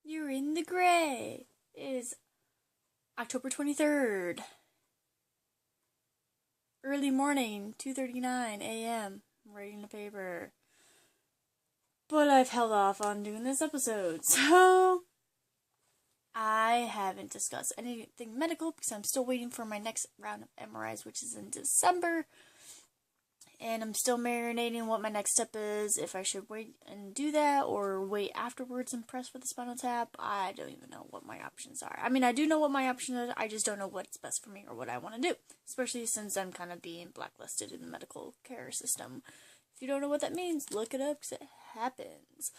You're in the gray. It is October 23rd. Early morning, 2:39 a.m. I'm writing the paper. But I've held off on doing this episode, so I haven't discussed anything medical because I'm still waiting for my next round of MRIs, which is in December. And I'm still marinating what my next step is, if I should wait and do that, or wait afterwards and press for the spinal tap. I don't even know what my options are. I mean, I do know what my options are, I just don't know what's best for me or what I want to do. Especially since I'm kind of being blacklisted in the medical care system. If you don't know what that means, look it up, because it happens.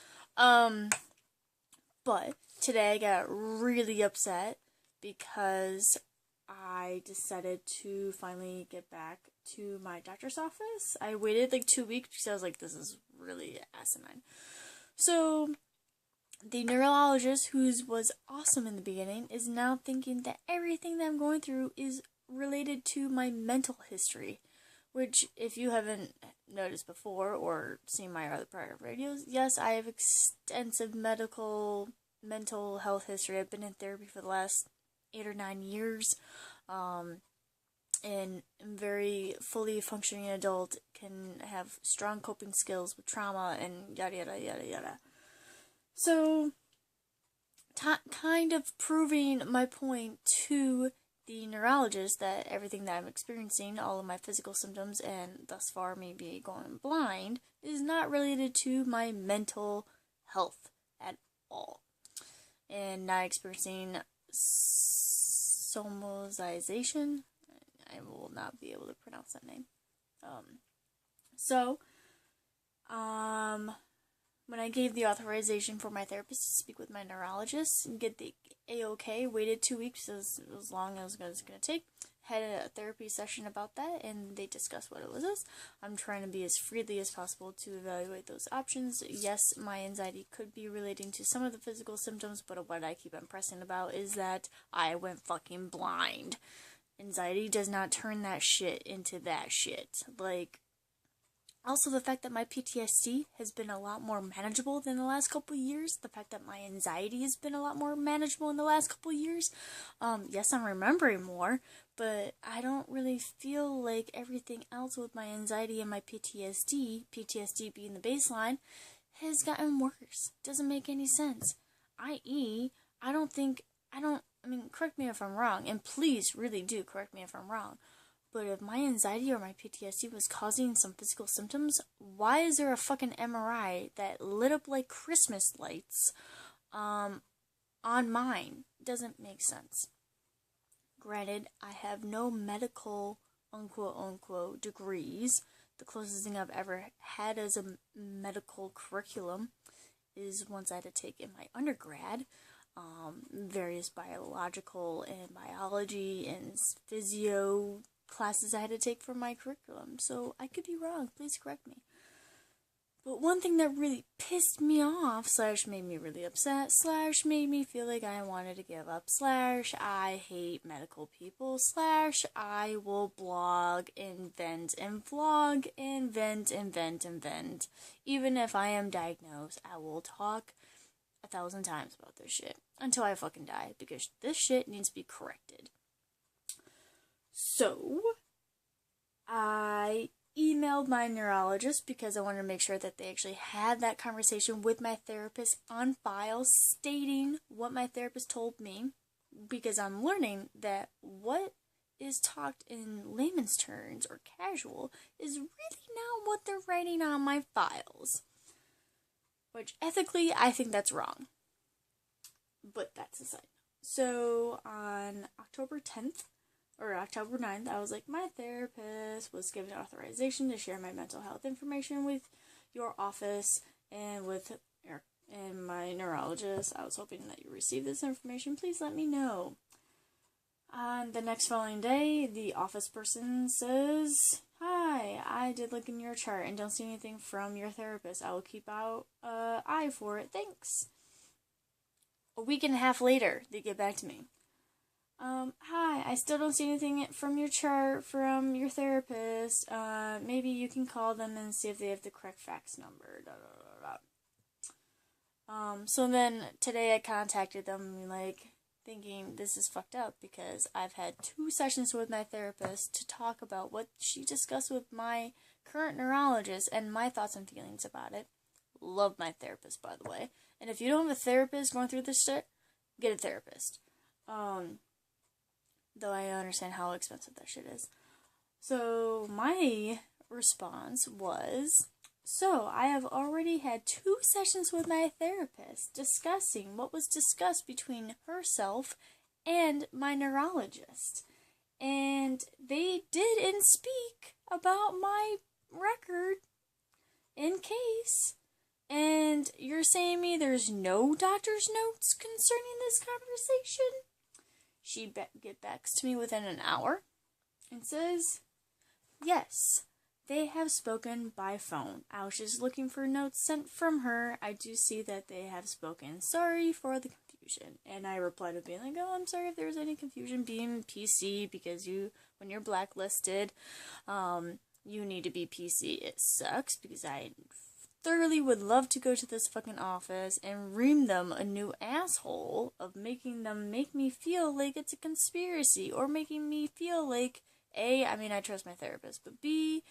But today I got really upset because I decided to finally get back to my doctor's office. I waited like 2 weeks because I was like, this is really asinine. So, the neurologist, who was awesome in the beginning, is now thinking that everything that I'm going through is related to my mental history. Which, if you haven't noticed before or seen my other prior videos, yes, I have extensive mental health history. I've been in therapy for the last 8 or 9 years. And I'm very fully functioning adult, can have strong coping skills with trauma and yada yada yada yada. So, kind of proving my point to the neurologist that everything that I'm experiencing, all of my physical symptoms, and thus far maybe going blind, is not related to my mental health at all. And not experiencing somozization. I will not be able to pronounce that name. When I gave the authorization for my therapist to speak with my neurologist and get the A-OK, waited 2 weeks, as long as it was going to take, had a therapy session about that, and they discussed what it was. I'm trying to be as freely as possible to evaluate those options. Yes, my anxiety could be relating to some of the physical symptoms, but what I keep impressing about is that I went fucking blind. Anxiety does not turn that shit into that shit. Also the fact that my PTSD has been a lot more manageable than the last couple years. The fact that my anxiety has been a lot more manageable in the last couple years. Yes, I'm remembering more, but I don't really feel like everything else with my anxiety and my PTSD being the baseline, has gotten worse. Doesn't make any sense. I.e., correct me if I'm wrong, and please really do correct me if I'm wrong, but if my anxiety or my PTSD was causing some physical symptoms, why is there a fucking MRI that lit up like Christmas lights on mine? Doesn't make sense. Granted, I have no medical unquote degrees. The closest thing I've ever had as a medical curriculum is ones I had to take in my undergrad. Various biological and biology and physio classes I had to take for my curriculum. So I could be wrong. Please correct me. But one thing that really pissed me off, / made me really upset, / made me feel like I wanted to give up, / I hate medical people, / I will blog and vent and vlog and vent and vent and vent. Even if I am diagnosed, I will talk 1,000 times about this shit until I fucking die, because this shit needs to be corrected. So, I emailed my neurologist because I wanted to make sure that they actually had that conversation with my therapist on file, stating what my therapist told me, because I'm learning that what is talked in layman's terms or casual is really not what they're writing on my files. Which, ethically, I think that's wrong. But that's aside. So, on October 10th, or October 9th, I was like, my therapist was given authorization to share my mental health information with your office and and my neurologist. I was hoping that you receive this information. Please let me know. On the next following day, the office person says, hi, I did look in your chart and don't see anything from your therapist. I will keep out an eye for it. Thanks. A week and a half later, they get back to me. Hi, I still don't see anything from your chart from your therapist. Maybe you can call them and see if they have the correct fax number. So then today I contacted them, like, thinking this is fucked up because I've had 2 sessions with my therapist to talk about what she discussed with my current neurologist and my thoughts and feelings about it. Love my therapist, by the way. And if you don't have a therapist going through this shit, get a therapist. Though I understand how expensive that shit is. So my response was, so I have already had 2 sessions with my therapist discussing what was discussed between herself and my neurologist. And they didn't speak about my record in case. And you're saying me there's no doctor's notes concerning this conversation? She get back to me within an hour and says, yes, they have spoken by phone. I was just looking for notes sent from her. I do see that they have spoken. Sorry for the confusion. And I replied with being like, oh, I'm sorry if there was any confusion being PC because when you're blacklisted, you need to be PC. It sucks because I thoroughly would love to go to this fucking office and ream them a new asshole of making them make me feel like it's a conspiracy or making me feel like A, I mean I trust my therapist, but B,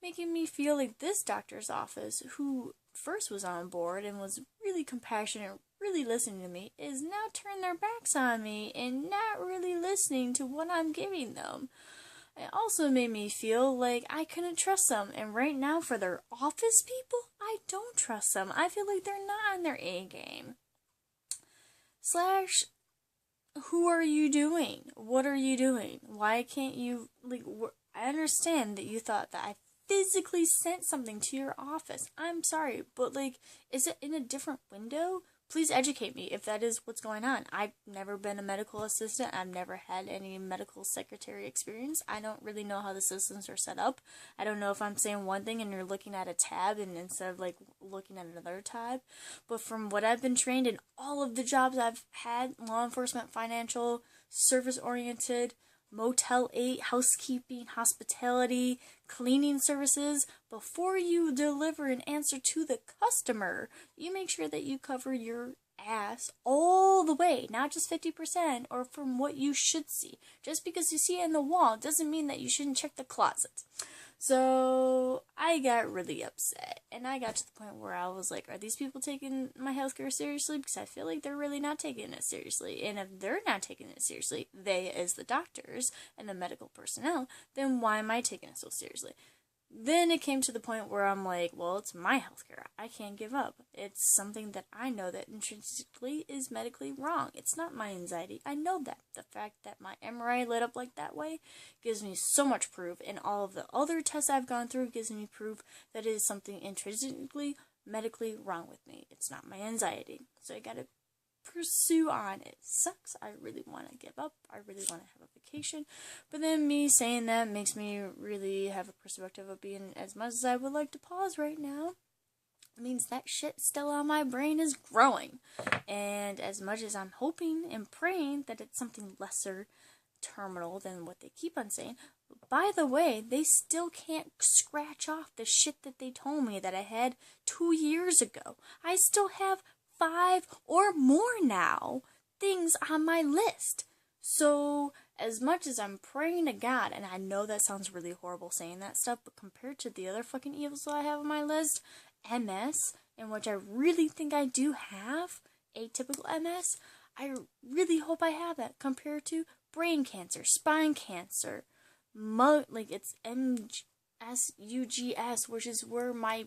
making me feel like this doctor's office, who first was on board and was really compassionate, really listening to me, is now turning their backs on me and not really listening to what I'm giving them. It also made me feel like I couldn't trust them, and right now for their office people, I don't trust them. I feel like they're not on their A game. Slash, who are you doing? What are you doing? Why can't you, like, I understand that you thought that I physically sent something to your office. I'm sorry, but, like, is it in a different window? Please educate me if that is what's going on. I've never been a medical assistant. I've never had any medical secretary experience. I don't really know how the systems are set up. I don't know if I'm saying one thing and you're looking at a tab and instead of like looking at another tab. But from what I've been trained in all of the jobs I've had, law enforcement, financial, service-oriented, Motel 8, housekeeping, hospitality, cleaning services, before you deliver an answer to the customer, you make sure that you cover your ass all the way, not just 50% or from what you should see. Just because you see it in the wall doesn't mean that you shouldn't check the closet. So I got really upset, and I got to the point where I was like, are these people taking my healthcare seriously? Because I feel like they're really not taking it seriously, and if they're not taking it seriously, they as the doctors and the medical personnel, then why am I taking it so seriously? Then it came to the point where I'm like, well, it's my healthcare. I can't give up. It's something that I know that intrinsically is medically wrong. It's not my anxiety. I know that. The fact that my MRI lit up like that way gives me so much proof, and all of the other tests I've gone through gives me proof that it is something intrinsically medically wrong with me. It's not my anxiety. So I gotta pursue on. It sucks. I really want to give up. I really want to have a vacation. But then me saying that makes me really have a perspective of being, as much as I would like to pause right now, it means that shit still on my brain is growing. And as much as I'm hoping and praying that it's something lesser terminal than what they keep on saying, by the way, they still can't scratch off the shit that they told me that I had 2 years ago. I still have 5 or more now things on my list. So as much as I'm praying to God, and I know that sounds really horrible saying that stuff, but compared to the other fucking evils that I have on my list, MS, in which I really think I do have atypical MS, I really hope I have that compared to brain cancer, spine cancer, like it's MSUGS, which is where my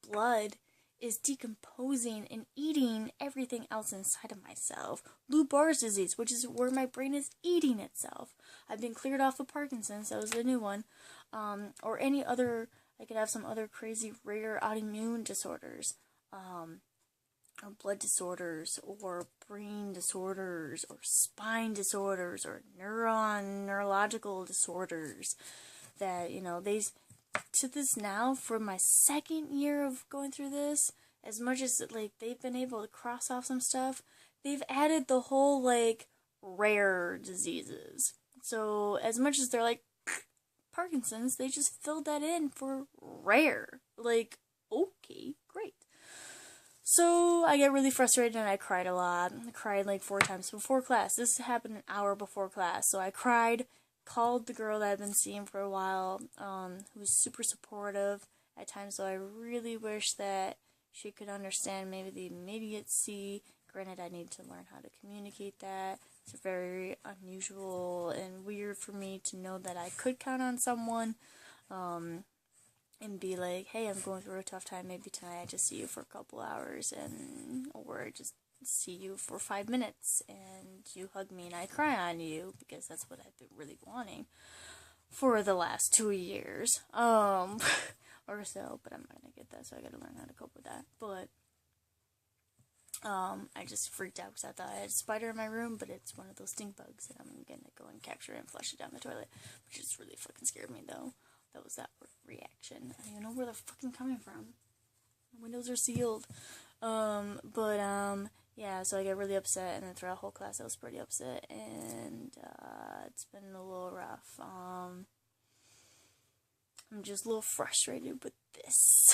blood is decomposing and eating everything else inside of myself. Lou Barr's disease, which is where my brain is eating itself. I've been cleared off of Parkinson's, that was the new one. Or any other, I could have some other crazy rare autoimmune disorders. Or blood disorders, or brain disorders, or spine disorders, or neurological disorders. That, to this now, for my 2nd year of going through this, as much as, like, they've been able to cross off some stuff, they've added the whole, like, rare diseases. So, as much as they're like, Parkinson's, they just filled that in for rare. Like, okay, great. So I get really frustrated and I cried a lot. I cried like 4 times before class. This happened an hour before class. So I cried, called the girl that I've been seeing for a while, who was super supportive at times. So I really wish that she could understand maybe the immediacy. Granted, I need to learn how to communicate that. It's very unusual and weird for me to know that I could count on someone. And be like, hey, I'm going through a tough time, maybe tonight I just see you for a couple hours, or I just see you for 5 minutes, and you hug me and I cry on you, because that's what I've been really wanting for the last 2 years, or so, but I'm not gonna get that, so I gotta learn how to cope with that, but, I just freaked out because I thought I had a spider in my room, but it's one of those stink bugs, and I'm gonna go and capture it and flush it down the toilet, which just really fucking scared me, though. That was that reaction. I don't even know where they're fucking coming from. The windows are sealed. Yeah, so I get really upset, and then throughout the whole class I was pretty upset, and, it's been a little rough. I'm just a little frustrated with this.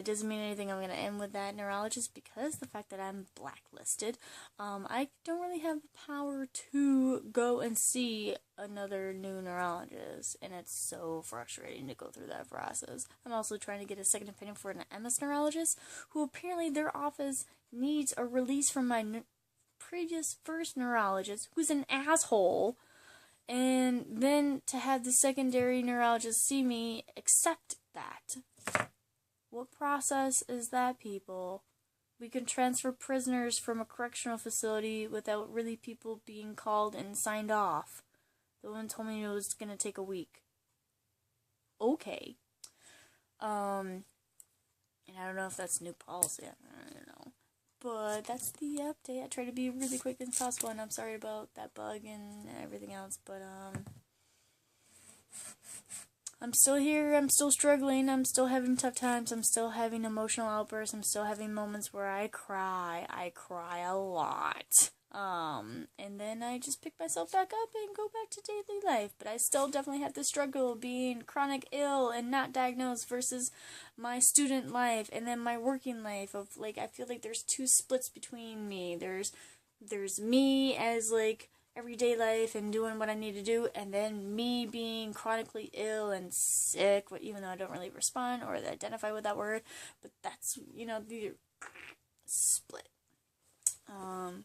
Doesn't mean anything. I'm gonna end with that neurologist because the fact that I'm blacklisted. I don't really have the power to go and see another new neurologist, and it's so frustrating to go through that process. I'm also trying to get a second opinion for an MS neurologist, who apparently their office needs a release from my previous first neurologist, who's an asshole. And then to have the secondary neurologist see me accept that. What process is that, people? We can transfer prisoners from a correctional facility without really people being called and signed off. The woman told me it was gonna take a week. Okay. And I don't know if that's new policy. I don't know. But that's the update. I try to be really quick as possible, and I'm sorry about that bug and everything else, but, I'm still here, I'm still struggling, I'm still having tough times, I'm still having emotional outbursts, I'm still having moments where I cry a lot, and then I just pick myself back up and go back to daily life, but I still definitely have the struggle of being chronic ill and not diagnosed versus my student life, and then my working life of, like, I feel like there's 2 splits between me. There's me as, like, everyday life and doing what I need to do, and then me being chronically ill and sick, even though I don't really respond or identify with that word, but that's, the split. And